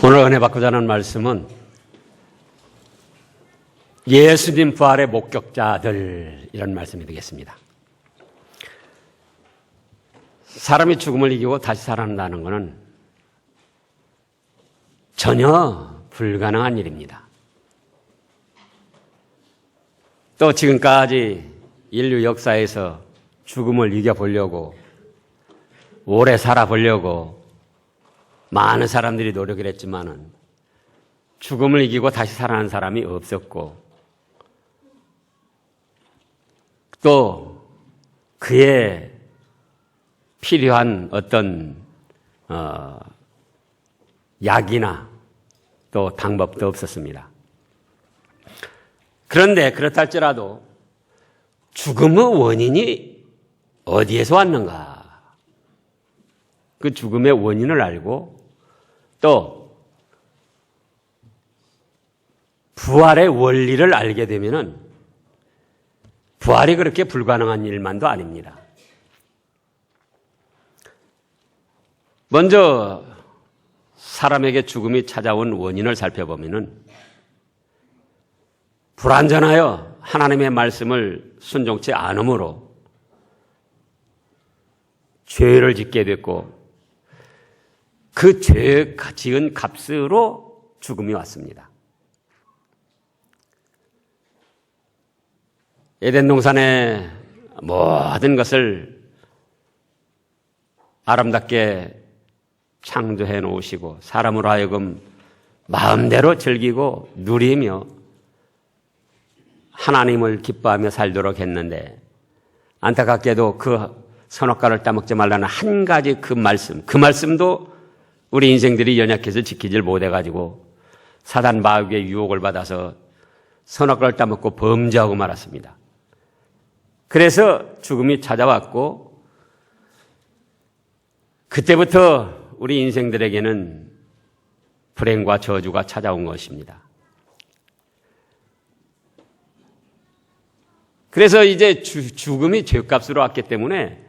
오늘 은혜 받고자 하는 말씀은 예수님 부활의 목격자들, 이런 말씀이 되겠습니다. 사람이 죽음을 이기고 다시 살아난다는 것은 전혀 불가능한 일입니다. 또 지금까지 인류 역사에서 죽음을 이겨보려고, 오래 살아보려고 많은 사람들이 노력을 했지만은 죽음을 이기고 다시 살아난 사람이 없었고, 또 그에 필요한 어떤 약이나 또 방법도 없었습니다. 그런데 그렇다 할지라도 죽음의 원인이 어디에서 왔는가? 그 죽음의 원인을 알고 또 부활의 원리를 알게 되면은 부활이 그렇게 불가능한 일만도 아닙니다. 먼저 사람에게 죽음이 찾아온 원인을 살펴보면은 불완전하여 하나님의 말씀을 순종치 않음으로 죄를 짓게 됐고, 그 죄 지은 값으로 죽음이 왔습니다. 에덴 동산의 모든 것을 아름답게 창조해 놓으시고 사람으로 하여금 마음대로 즐기고 누리며 하나님을 기뻐하며 살도록 했는데, 안타깝게도 그 선악과를 따먹지 말라는 한 가지 그 말씀도 우리 인생들이 연약해서 지키질 못해가지고 사단 마귀의 유혹을 받아서 선악과를 따먹고 범죄하고 말았습니다. 그래서 죽음이 찾아왔고, 그때부터 우리 인생들에게는 불행과 저주가 찾아온 것입니다. 그래서 이제 죽음이 죄값으로 왔기 때문에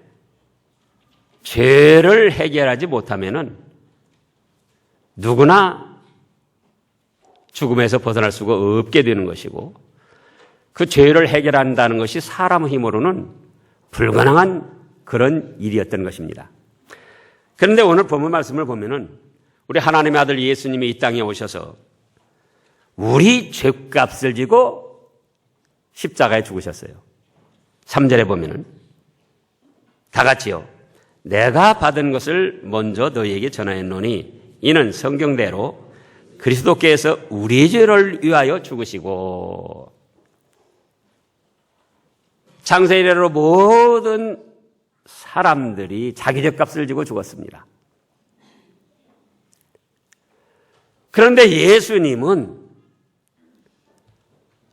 죄를 해결하지 못하면은 누구나 죽음에서 벗어날 수가 없게 되는 것이고, 그 죄를 해결한다는 것이 사람 힘으로는 불가능한 그런 일이었던 것입니다. 그런데 오늘 본문 말씀을 보면은 우리 하나님의 아들 예수님이 이 땅에 오셔서 우리 죄값을 지고 십자가에 죽으셨어요. 3절에 보면은 다 같이요. 내가 받은 것을 먼저 너희에게 전하였노니 이는 성경대로 그리스도께서 우리 죄를 위하여 죽으시고, 창세 이래로 모든 사람들이 자기 죄값을 지고 죽었습니다. 그런데 예수님은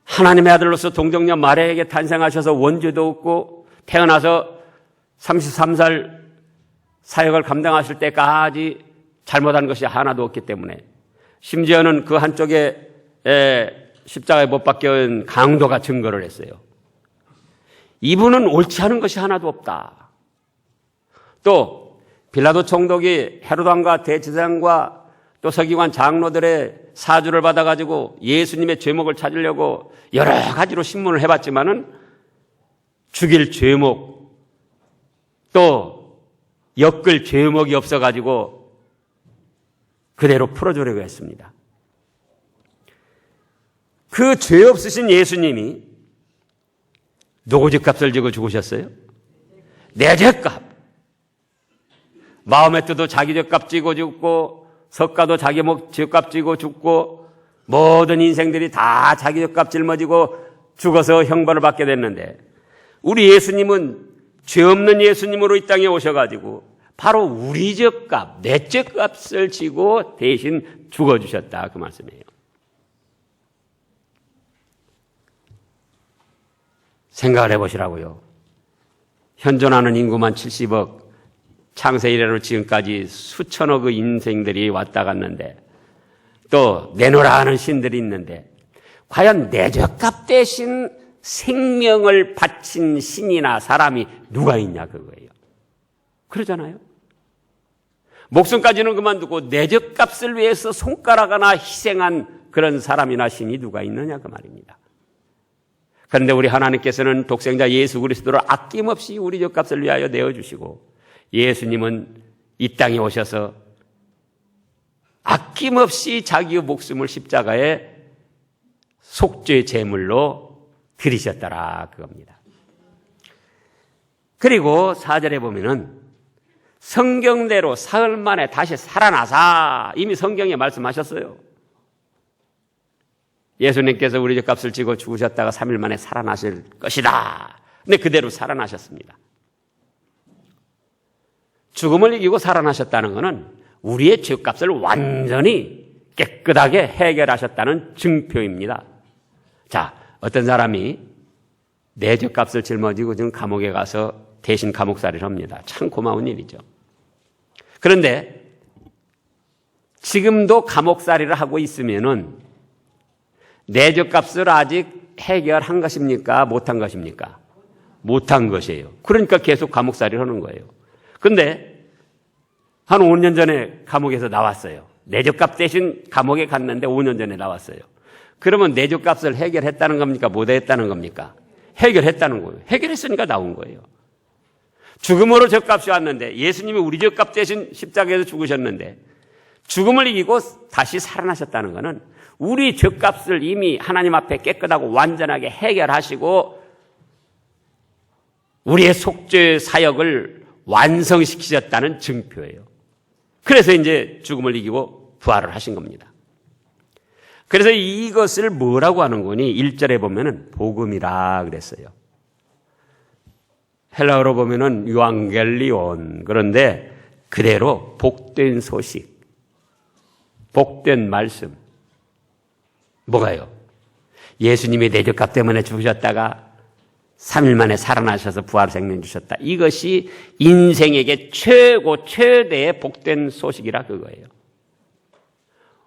하나님의 아들로서 동정녀 마리아에게 탄생하셔서 원죄도 없고 태어나서 33살 사역을 감당하실 때까지 잘못한 것이 하나도 없기 때문에, 심지어는 그 한쪽에 십자가에 못 박혀온 강도가 증거를 했어요. 이분은 옳지 않은 것이 하나도 없다. 또 빌라도 총독이 헤롯 왕과 대제사장과 또 서기관 장로들의 사주를 받아가지고 예수님의 죄목을 찾으려고 여러 가지로 신문을 해봤지만은 죽일 죄목 또 엮을 죄목이 없어가지고 그대로 풀어주려고 했습니다. 그 죄 없으신 예수님이 누구 죄값을 지고 죽으셨어요? 내 죄값. 마음의 뜻도 자기 죄값 지고 죽고, 석가도 자기 죄값 지고 죽고, 모든 인생들이 다 자기 죄값 짊어지고 죽어서 형벌을 받게 됐는데, 우리 예수님은 죄 없는 예수님으로 이 땅에 오셔가지고 바로 우리 죄값, 내 죄값을 지고 대신 죽어주셨다, 그 말씀이에요. 생각을 해보시라고요. 현존하는 인구만 70억, 창세 이래로 지금까지 수천억의 인생들이 왔다 갔는데, 또 내노라 하는 신들이 있는데, 과연 내 죄값 대신 생명을 바친 신이나 사람이 누가 있냐, 그거예요. 그러잖아요. 목숨까지는 그만두고 내 젖값을 위해서 손가락 하나 희생한 그런 사람이나 신이 누가 있느냐 그 말입니다. 그런데 우리 하나님께서는 독생자 예수 그리스도를 아낌없이 우리 젖값을 위하여 내어주시고 예수님은 이 땅에 오셔서 아낌없이 자기의 목숨을 십자가에 속죄 제물로 드리셨더라 그겁니다. 그리고 4절에 보면은 성경대로 사흘 만에 다시 살아나사 이미 성경에 말씀하셨어요. 예수님께서 우리 값을 지고 죽으셨다가 3일 만에 살아나실 것이다. 근데 그대로 살아나셨습니다. 죽음을 이기고 살아나셨다는 것은 우리의 죄값을 완전히 깨끗하게 해결하셨다는 증표입니다. 자, 어떤 사람이 내 죄값을 짊어지고 지금 감옥에 가서 대신 감옥살이를 합니다. 참 고마운 일이죠. 그런데 지금도 감옥살이를 하고 있으면은 내 죄값을 아직 해결한 것입니까? 못한 것입니까? 못한 것이에요. 그러니까 계속 감옥살이를 하는 거예요. 근데 한 5년 전에 감옥에서 나왔어요. 내 죄값 대신 감옥에 갔는데 5년 전에 나왔어요. 그러면 내 죄값을 해결했다는 겁니까? 못했다는 겁니까? 해결했다는 거예요. 해결했으니까 나온 거예요. 죽음으로 죗값이 왔는데 예수님이 우리 죗값 대신 십자가에서 죽으셨는데 죽음을 이기고 다시 살아나셨다는 것은 우리 죗값을 이미 하나님 앞에 깨끗하고 완전하게 해결하시고 우리의 속죄 사역을 완성시키셨다는 증표예요. 그래서 이제 죽음을 이기고 부활을 하신 겁니다. 그래서 이것을 뭐라고 하는 거니? 1절에 보면은 복음이라 그랬어요. 헬라어로 보면은 유앙겔리온. 그런데 그대로 복된 소식, 복된 말씀. 뭐가요? 예수님이 내 죄값 때문에 죽으셨다가 3일 만에 살아나셔서 부활 생명 주셨다. 이것이 인생에게 최고 최대의 복된 소식이라 그거예요.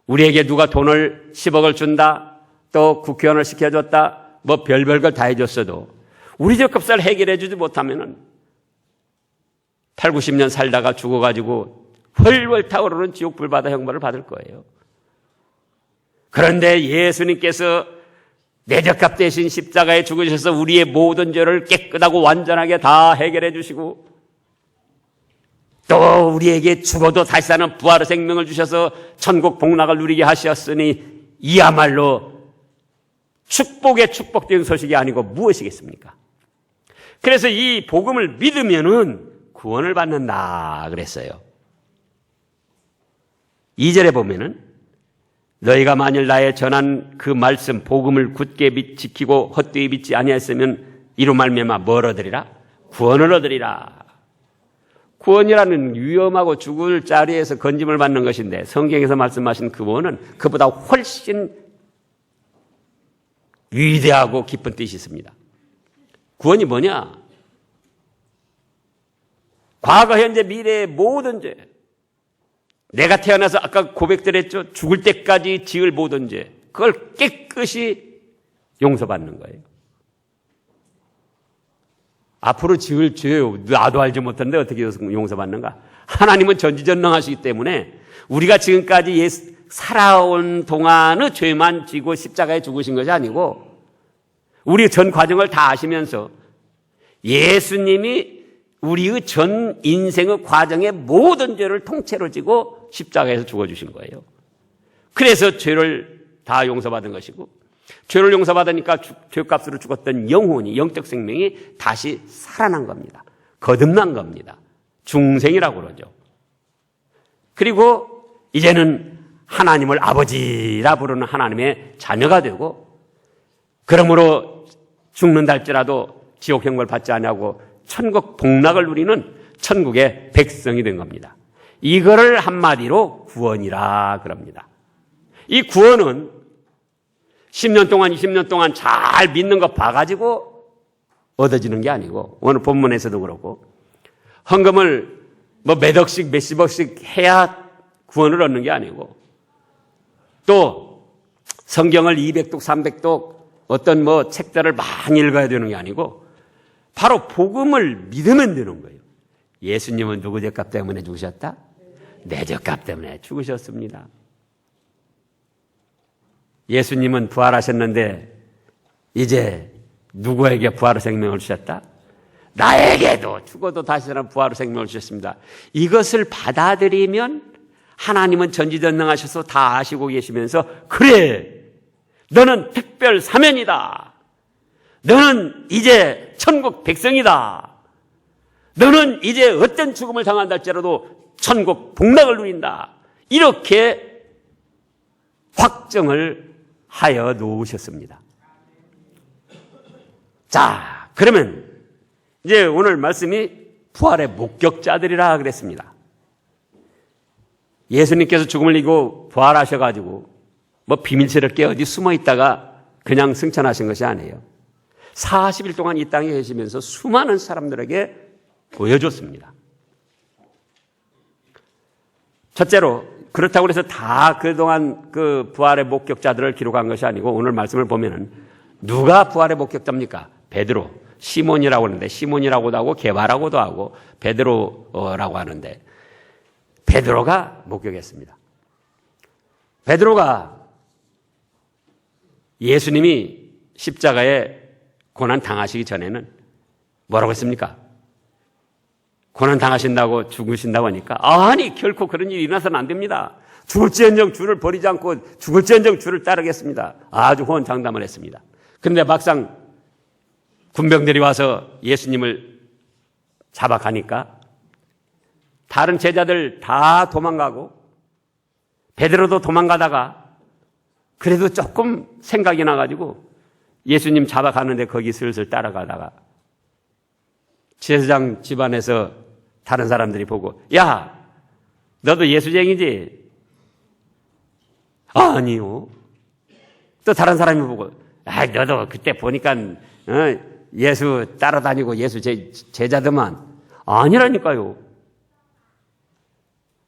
우리에게 누가 돈을 10억을 준다, 또 국회의원을 시켜줬다, 뭐 별별 걸 다 해줬어도 우리 죄값을 해결해 주지 못하면은 8, 90년 살다가 죽어가지고 훨훨 타오르는 지옥 불바다 형벌을 받을 거예요. 그런데 예수님께서 내 죄값 대신 십자가에 죽으셔서 우리의 모든 죄를 깨끗하고 완전하게 다 해결해 주시고 또 우리에게 죽어도 다시 사는 부활의 생명을 주셔서 천국 복락을 누리게 하셨으니 이야말로 축복의 축복된 소식이 아니고 무엇이겠습니까? 그래서 이 복음을 믿으면은 구원을 받는다 그랬어요. 2절에 보면은 너희가 만일 나의 전한 그 말씀 복음을 굳게 지키고 헛되이 믿지 아니하였으면 이로 말미암아 뭘 얻으리라? 구원을 얻으리라. 구원이라는 위험하고 죽을 자리에서 건짐을 받는 것인데 성경에서 말씀하신 구원은 그보다 훨씬 위대하고 깊은 뜻이 있습니다. 구원이 뭐냐? 과거, 현재, 미래의 모든 죄. 내가 태어나서 아까 고백드렸죠. 죽을 때까지 지을 모든 죄. 그걸 깨끗이 용서받는 거예요. 앞으로 지을 죄 나도 알지 못한데 어떻게 용서받는가? 하나님은 전지전능하시기 때문에 우리가 지금까지 살아온 동안의 죄만 지고 십자가에 죽으신 것이 아니고 우리 전 과정을 다 아시면서 예수님이 우리의 전 인생의 과정의 모든 죄를 통째로 지고 십자가에서 죽어주신 거예요. 그래서 죄를 다 용서받은 것이고 죄를 용서받으니까 죄값으로 죽었던 영혼이 영적 생명이 다시 살아난 겁니다. 거듭난 겁니다. 중생이라고 그러죠. 그리고 이제는 하나님을 아버지라 부르는 하나님의 자녀가 되고 그러므로 죽는다 할지라도 지옥 형벌 받지 아니하고 천국 복락을 누리는 천국의 백성이 된 겁니다. 이거를 한마디로 구원이라 그럽니다. 이 구원은 10년 동안 20년 동안 잘 믿는 거 봐가지고 얻어지는 게 아니고 오늘 본문에서도 그렇고 헌금을 뭐 몇 억씩 몇십억씩 해야 구원을 얻는 게 아니고 또 성경을 200독 300독 어떤 뭐 책들을 많이 읽어야 되는 게 아니고 바로 복음을 믿으면 되는 거예요. 예수님은 누구 죄값 때문에 죽으셨다? 내 죄값 때문에 죽으셨습니다. 예수님은 부활하셨는데 이제 누구에게 부활의 생명을 주셨다? 나에게도 죽어도 다시 살아난 부활의 생명을 주셨습니다. 이것을 받아들이면 하나님은 전지전능하셔서 다 아시고 계시면서 그래, 너는 특별 사면이다. 너는 이제 천국 백성이다. 너는 이제 어떤 죽음을 당한다 할지라도 천국 복락을 누린다. 이렇게 확정을 하여 놓으셨습니다. 자, 그러면 이제 오늘 말씀이 부활의 목격자들이라 그랬습니다. 예수님께서 죽음을 이기고 부활하셔가지고 뭐 비밀스럽게 어디 숨어 있다가 그냥 승천하신 것이 아니에요. 40일 동안 이 땅에 계시면서 수많은 사람들에게 보여줬습니다. 첫째로 그렇다고 해서 다 그동안 그 부활의 목격자들을 기록한 것이 아니고 오늘 말씀을 보면은 누가 부활의 목격자입니까? 베드로, 시몬이라고 하는데 시몬이라고도 하고 게바라고도 하고 베드로라고 하는데 베드로가 목격했습니다. 베드로가 예수님이 십자가에 고난 당하시기 전에는 뭐라고 했습니까? 고난 당하신다고 죽으신다고 하니까 아니 결코 그런 일이 일어나서는 안 됩니다. 죽을지언정 주를 버리지 않고 죽을지언정 주를 따르겠습니다. 아주 호언장담을 했습니다. 그런데 막상 군병들이 와서 예수님을 잡아가니까 다른 제자들 다 도망가고 베드로도 도망가다가 그래도 조금 생각이 나가지고 예수님 잡아가는데 거기 슬슬 따라가다가 제사장 집안에서 다른 사람들이 보고 야 너도 예수쟁이지? 아니요. 또 다른 사람이 보고 너도 그때 보니까 예수 따라다니고 예수 제자더만. 아니라니까요.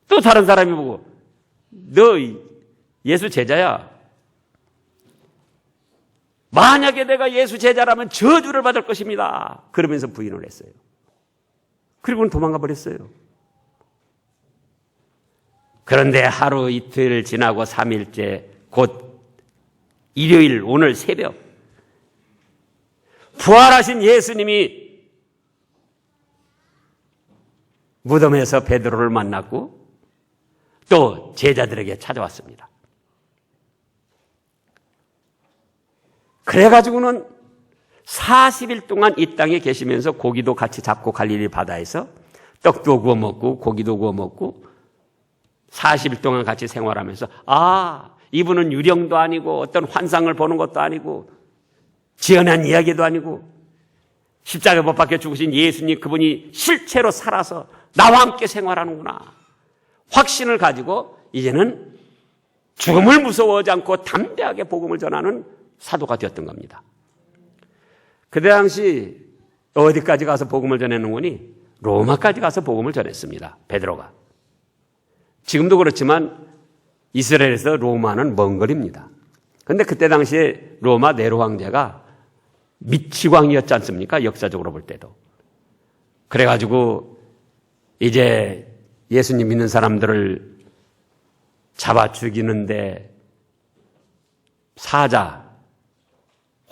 또 다른 사람이 보고 너 예수 제자야. 만약에 내가 예수 제자라면 저주를 받을 것입니다. 그러면서 부인을 했어요. 그리고는 도망가 버렸어요. 그런데 하루 이틀 지나고 3일째 곧 일요일 오늘 새벽 부활하신 예수님이 무덤에서 베드로를 만났고 또 제자들에게 찾아왔습니다. 그래가지고는 40일 동안 이 땅에 계시면서 고기도 같이 잡고 갈릴리 바다에서 떡도 구워 먹고 고기도 구워 먹고 40일 동안 같이 생활하면서 이분은 유령도 아니고 어떤 환상을 보는 것도 아니고 지어낸 이야기도 아니고 십자가에 못 박혀 죽으신 예수님 그분이 실체로 살아서 나와 함께 생활하는구나. 확신을 가지고 이제는 죽음을 무서워하지 않고 담대하게 복음을 전하는 사도가 되었던 겁니다. 그때 당시 어디까지 가서 복음을 전했는 거니? 로마까지 가서 복음을 전했습니다. 베드로가. 지금도 그렇지만 이스라엘에서 로마는 먼 거리입니다. 그런데 그때 당시에 로마 네로 황제가 미치광이었지 않습니까? 역사적으로 볼 때도. 그래가지고 이제 예수님 믿는 사람들을 잡아 죽이는데 사자,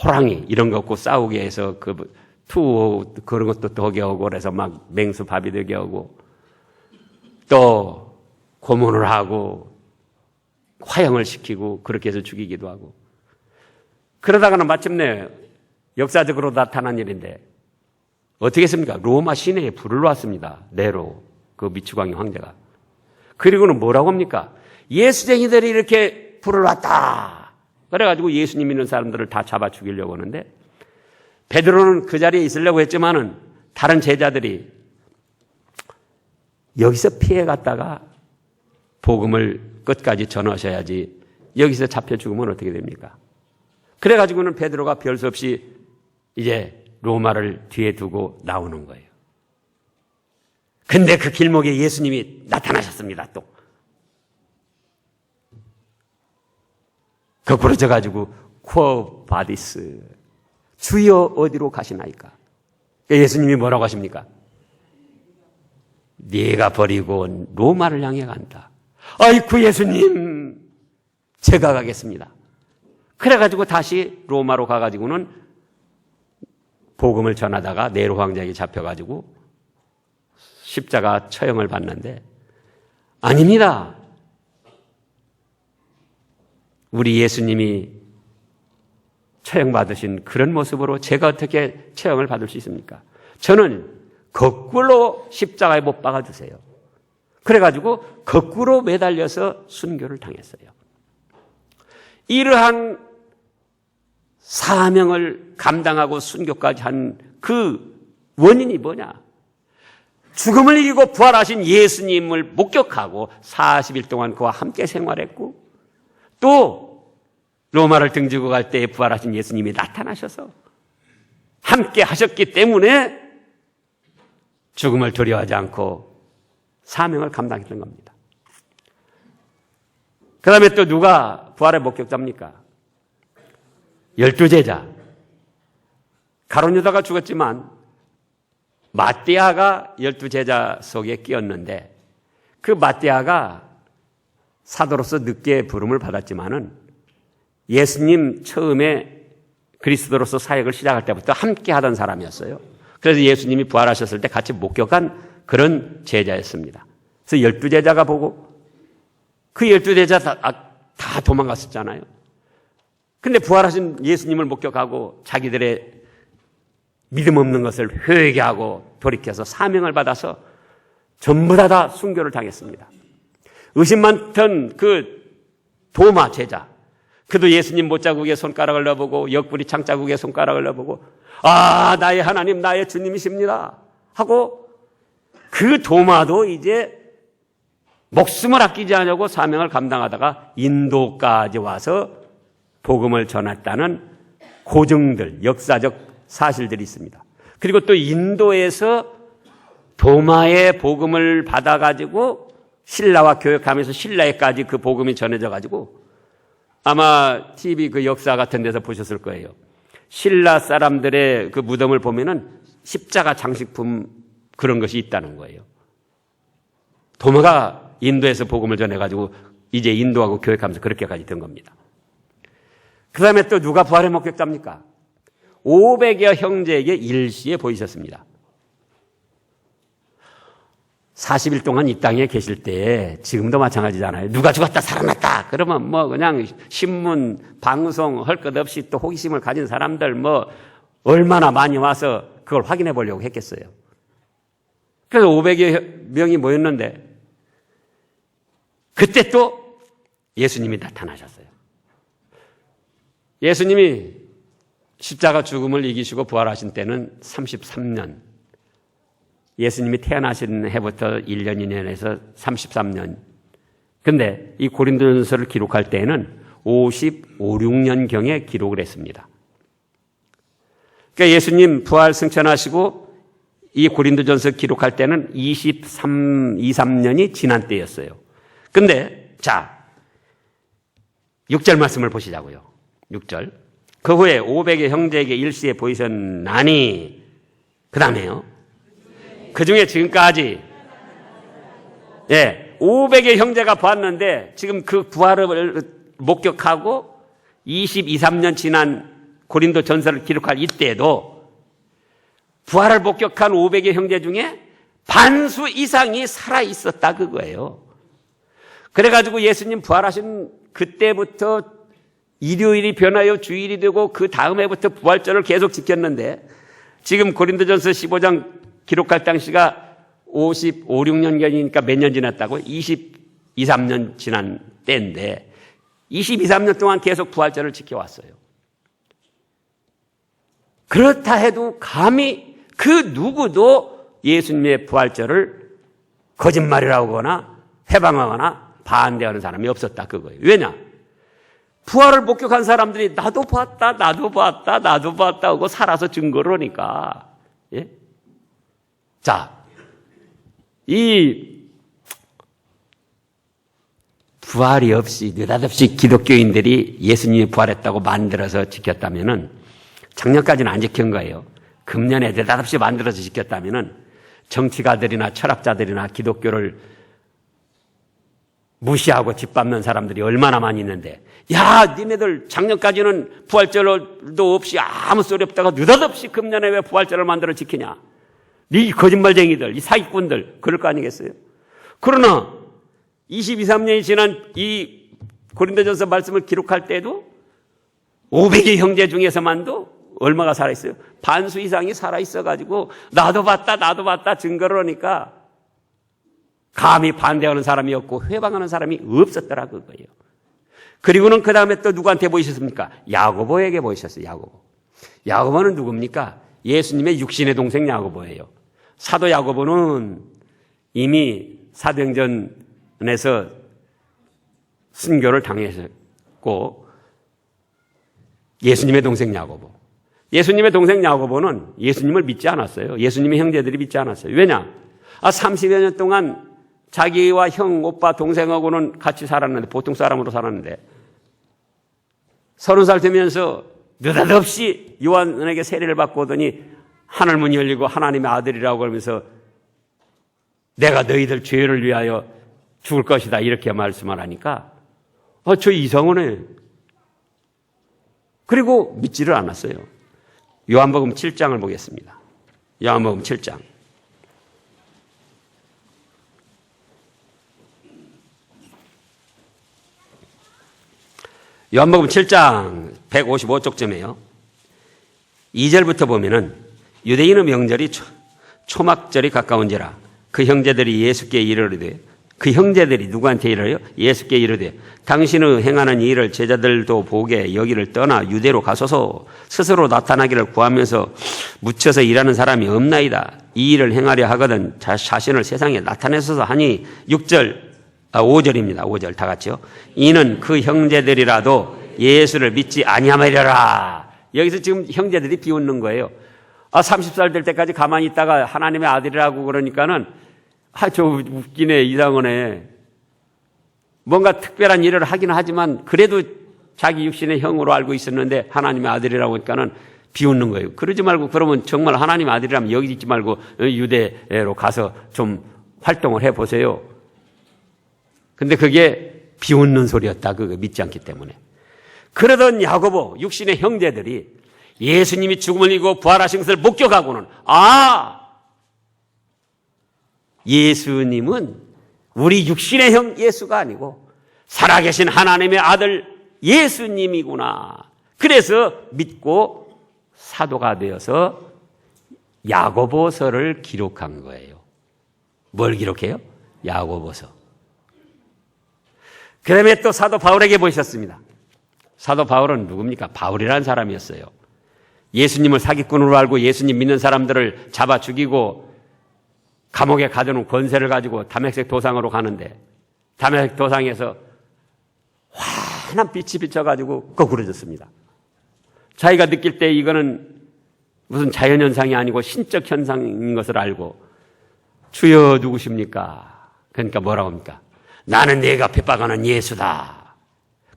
호랑이 이런 거 갖고 싸우게 해서 그런 것도 되게 하고 그래서 막 맹수밥이 되게 하고 또 고문을 하고 화형을 시키고 그렇게 해서 죽이기도 하고 그러다가는 마침내 역사적으로 나타난 일인데 어떻게 했습니까? 로마 시내에 불을 놨습니다. 네로 그 미치광이 황제가. 그리고는 뭐라고 합니까? 예수쟁이들이 이렇게 불을 놨다. 그래가지고 예수님 믿는 사람들을 다 잡아 죽이려고 하는데 베드로는 그 자리에 있으려고 했지만은 다른 제자들이 여기서 피해갔다가 복음을 끝까지 전하셔야지 여기서 잡혀 죽으면 어떻게 됩니까? 그래가지고는 베드로가 별 수 없이 이제 로마를 뒤에 두고 나오는 거예요. 근데 그 길목에 예수님이 나타나셨습니다. 또 거꾸로 져가지고 쿼 바디스 주여 어디로 가시나이까? 예수님이 뭐라고 하십니까? 네가 버리고 로마를 향해 간다. 아이쿠 예수님, 제가 가겠습니다. 그래가지고 다시 로마로 가가지고는 복음을 전하다가 네로 황제에게 잡혀가지고 십자가 처형을 받는데, 아닙니다. 우리 예수님이 처형받으신 그런 모습으로 제가 어떻게 처형을 받을 수 있습니까? 저는 거꾸로 십자가에 못 박아주세요. 그래가지고 거꾸로 매달려서 순교를 당했어요. 이러한 사명을 감당하고 순교까지 한 그 원인이 뭐냐? 죽음을 이기고 부활하신 예수님을 목격하고 40일 동안 그와 함께 생활했고, 또 로마를 등지고 갈 때에 부활하신 예수님이 나타나셔서 함께 하셨기 때문에 죽음을 두려워하지 않고 사명을 감당했던 겁니다. 그 다음에 또 누가 부활의 목격자입니까? 12제자. 가룟 유다가 죽었지만 마띠아가 12제자 속에 끼었는데, 그 마띠아가 사도로서 늦게 부름을 받았지만은 예수님 처음에 그리스도로서 사역을 시작할 때부터 함께 하던 사람이었어요. 그래서 예수님이 부활하셨을 때 같이 목격한 그런 제자였습니다. 그래서 12제자가 보고, 그 12제자 다 도망갔었잖아요. 근데 부활하신 예수님을 목격하고 자기들의 믿음 없는 것을 회개하고 돌이켜서 사명을 받아서 전부 다 순교를 당했습니다. 의심 많던 그 도마 제자, 그도 예수님 못자국에 손가락을 넣어보고 옆구리 창자국에 손가락을 넣어보고, 아, 나의 하나님, 나의 주님이십니다 하고, 그 도마도 이제 목숨을 아끼지 않으려고 사명을 감당하다가 인도까지 와서 복음을 전했다는 고증들, 역사적 사실들이 있습니다. 그리고 또 인도에서 도마의 복음을 받아가지고 신라와 교역하면서 신라에까지 그 복음이 전해져가지고, 아마 TV 그 역사 같은 데서 보셨을 거예요. 신라 사람들의 그 무덤을 보면은 십자가 장식품 그런 것이 있다는 거예요. 도마가 인도에서 복음을 전해가지고 이제 인도하고 교역하면서 그렇게까지 된 겁니다. 그 다음에 또 누가 부활의 목격자입니까? 500여 형제에게 일시에 보이셨습니다. 40일 동안 이 땅에 계실 때 지금도 마찬가지잖아요. 누가 죽었다 살아났다 그러면 뭐 그냥 신문 방송 할 것 없이 또 호기심을 가진 사람들 뭐 얼마나 많이 와서 그걸 확인해 보려고 했겠어요. 그래서 500여 명이 모였는데 그때 또 예수님이 나타나셨어요. 예수님이 십자가 죽음을 이기시고 부활하신 때는 33년, 예수님이 태어나신 해부터 1년, 2년에서 33년. 근데 이 고린도전서를 기록할 때에는 55, 6년경에 기록을 했습니다. 그러니까 예수님 부활 승천하시고 이 고린도전서 기록할 때는 23년이 지난 때였어요. 근데 자, 6절 말씀을 보시자고요. 6절. 그 후에 500의 형제에게 일시에 보이셨나니, 그 다음에요. 그 중에 지금까지, 500의 형제가 봤는데 지금 그 부활을 목격하고 22, 3년 지난 고린도 전서를 기록할 이때에도 부활을 목격한 500의 형제 중에 반수 이상이 살아 있었다 그거예요. 그래가지고 예수님 부활하신 그때부터 일요일이 변하여 주일이 되고 그 다음 해부터 부활절을 계속 지켰는데, 지금 고린도전서 15장 기록할 당시가 55, 6년경이니까 몇 년 지났다고? 22, 3년 지난 때인데 22, 3년 동안 계속 부활절을 지켜왔어요. 그렇다 해도 감히 그 누구도 예수님의 부활절을 거짓말이라고 하거나 해방하거나 반대하는 사람이 없었다 그거예요. 왜냐? 부활을 목격한 사람들이 나도 봤다 하고 살아서 증거를 하니까. 예? 자, 이 부활이 없이 느닷없이 기독교인들이 예수님이 부활했다고 만들어서 지켰다면은, 작년까지는 안 지킨 거예요. 금년에 느닷없이 만들어서 지켰다면은 정치가들이나 철학자들이나 기독교를 무시하고 짓밟는 사람들이 얼마나 많이 있는데, 야, 니네들 작년까지는 부활절도 없이 아무 소리 없다가 느닷없이 금년에 왜 부활절을 만들어 지키냐? 이 거짓말쟁이들, 이 사기꾼들, 그럴 거 아니겠어요? 그러나 22, 3년이 지난 이 고린도전서 말씀을 기록할 때도 500의 형제 중에서만도 얼마가 살아있어요? 반수 이상이 살아있어가지고 나도 봤다 증거를 하니까 감히 반대하는 사람이 없고 회방하는 사람이 없었더라 그거예요. 그리고는 그 다음에 또 누구한테 보이셨습니까? 야고보에게 보이셨어요. 야고보는 누굽니까? 예수님의 육신의 동생 야고보예요. 사도 야고보는 이미 사도행전에서 순교를 당했고, 예수님의 동생 야고보. 예수님의 동생 야고보는 예수님을 믿지 않았어요. 예수님의 형제들이 믿지 않았어요. 왜냐? 30여 년 동안 자기와 형, 오빠, 동생하고는 같이 살았는데, 보통 사람으로 살았는데, 30살 되면서 느닷없이 요한에게 세례를 받고 오더니 하늘문이 열리고 하나님의 아들이라고 그러면서 내가 너희들 죄를 위하여 죽을 것이다 이렇게 말씀을 하니까 저 이상하네. 그리고 믿지를 않았어요. 요한복음 7장을 보겠습니다. 요한복음 7장. 요한복음 7장 155쪽쯤에요. 2절부터 보면은 유대인의 명절이 초막절이 가까운지라 그 형제들이 예수께 이르되, 그 형제들이 누구한테 이르요? 예수께 이르되 당신의 행하는 이 일을 제자들도 보게 여기를 떠나 유대로 가소서. 스스로 나타나기를 구하면서 묻혀서 일하는 사람이 없나이다. 이 일을 행하려 하거든 자신을 세상에 나타내소서 하니 5절입니다. 5절 다 같이요. 이는 그 형제들이라도 예수를 믿지 아니하리라. 여기서 지금 형제들이 비웃는 거예요. 30살 될 때까지 가만히 있다가 하나님의 아들이라고 그러니까는 저 웃기네, 이상하네. 뭔가 특별한 일을 하긴 하지만 그래도 자기 육신의 형으로 알고 있었는데 하나님의 아들이라고 하니까는 비웃는 거예요. 그러지 말고, 그러면 정말 하나님의 아들이라면 여기 있지 말고 유대로 가서 좀 활동을 해보세요. 근데 그게 비웃는 소리였다. 그거 믿지 않기 때문에. 그러던 야고보, 육신의 형제들이 예수님이 죽음을 이기고 부활하신 것을 목격하고는, 예수님은 우리 육신의 형 예수가 아니고 살아계신 하나님의 아들 예수님이구나. 그래서 믿고 사도가 되어서 야고보서를 기록한 거예요. 뭘 기록해요? 야고보서. 그 다음에 또 사도 바울에게 보이셨습니다. 사도 바울은 누굽니까? 바울이라는 사람이었어요. 예수님을 사기꾼으로 알고 예수님 믿는 사람들을 잡아 죽이고 감옥에 가두는 권세를 가지고 다메섹 도상으로 가는데, 다메섹 도상에서 환한 빛이 비쳐가지고 거꾸러졌습니다. 자기가 느낄 때 이거는 무슨 자연현상이 아니고 신적 현상인 것을 알고, 주여 누구십니까? 그러니까 뭐라고 합니까? 나는 내가 핍박하는 예수다.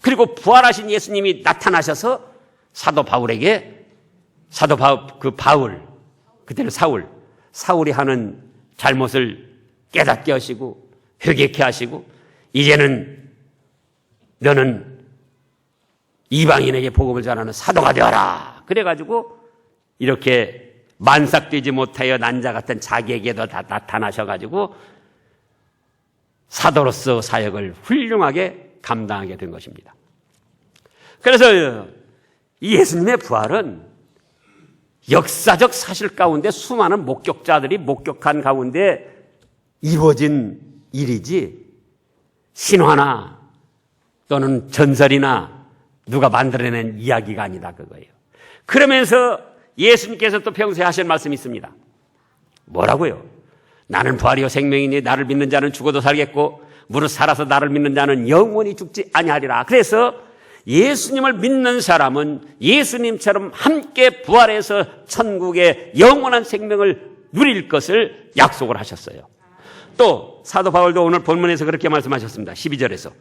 그리고 부활하신 예수님이 나타나셔서 사도 바울에게, 그때는 사울이 하는 잘못을 깨닫게 하시고 회개케 하시고, 이제는 너는 이방인에게 복음을 전하는 사도가 되어라. 그래가지고 이렇게 만삭되지 못하여 난자 같은 자기에게도 다 나타나셔가지고 사도로서 사역을 훌륭하게 감당하게 된 것입니다. 그래서 이 예수님의 부활은 역사적 사실 가운데 수많은 목격자들이 목격한 가운데 이루어진 일이지 신화나 또는 전설이나 누가 만들어낸 이야기가 아니다 그거예요. 그러면서 예수님께서 또 평소에 하신 말씀이 있습니다. 뭐라고요? 나는 부활이요 생명이니 나를 믿는 자는 죽어도 살겠고 무릇 살아서 나를 믿는 자는 영원히 죽지 아니하리라. 그래서 예수님을 믿는 사람은 예수님처럼 함께 부활해서 천국의 영원한 생명을 누릴 것을 약속을 하셨어요. 또 사도 바울도 오늘 본문에서 그렇게 말씀하셨습니다. 12절에서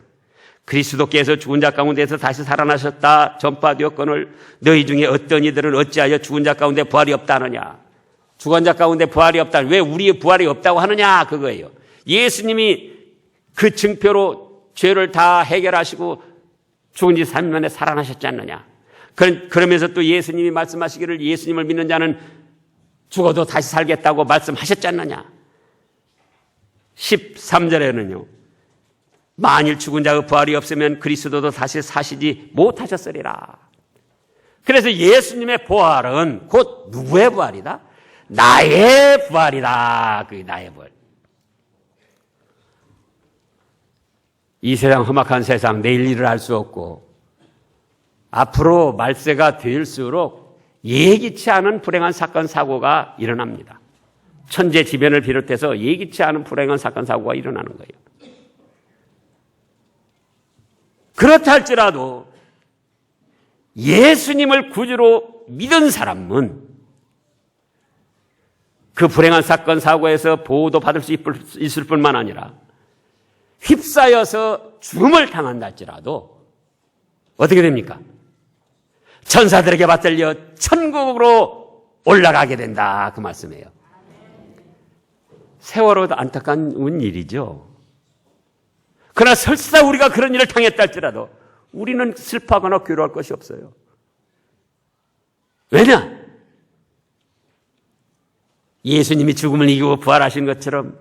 그리스도께서 죽은 자 가운데서 다시 살아나셨다 전파되었거늘 너희 중에 어떤 이들은 어찌하여 죽은 자 가운데 부활이 없다 하느냐. 죽은 자 가운데 부활이 없다. 왜 우리의 부활이 없다고 하느냐 그거예요. 예수님이 그 증표로 죄를 다 해결하시고 죽은 지 3일 만에 살아나셨지 않느냐. 그러면서 또 예수님이 말씀하시기를 예수님을 믿는 자는 죽어도 다시 살겠다고 말씀하셨지 않느냐. 13절에는요. 만일 죽은 자의 부활이 없으면 그리스도도 다시 사시지 못하셨으리라. 그래서 예수님의 부활은 곧 누구의 부활이다? 나의 부활이다. 그게 나의 부활. 이 세상 험악한 세상 내일 일을 알 수 없고 앞으로 말세가 될수록 예기치 않은 불행한 사건 사고가 일어납니다. 천재지변을 비롯해서 예기치 않은 불행한 사건 사고가 일어나는 거예요. 그렇다 할지라도 예수님을 구주로 믿은 사람은 그 불행한 사건 사고에서 보호도 받을 수 있을 뿐만 아니라 휩싸여서 죽음을 당한다 할지라도 어떻게 됩니까? 천사들에게 받들려 천국으로 올라가게 된다 그 말씀이에요. 세월호도 안타까운 일이죠. 그러나 설사 우리가 그런 일을 당했다 할지라도 우리는 슬퍼하거나 괴로워할 것이 없어요. 왜냐? 예수님이 죽음을 이기고 부활하신 것처럼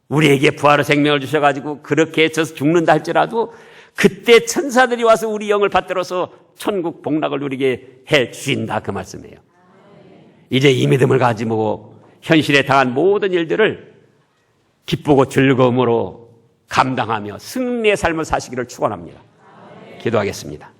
우리에게 부활의 생명을 주셔가지고 그렇게 해서 죽는다 할지라도 그때 천사들이 와서 우리 영을 받들어서 천국 복락을 누리게 해 주신다 그 말씀이에요. 이제 이 믿음을 가지고 현실에 당한 모든 일들을 기쁘고 즐거움으로 감당하며 승리의 삶을 사시기를 축원합니다. 기도하겠습니다.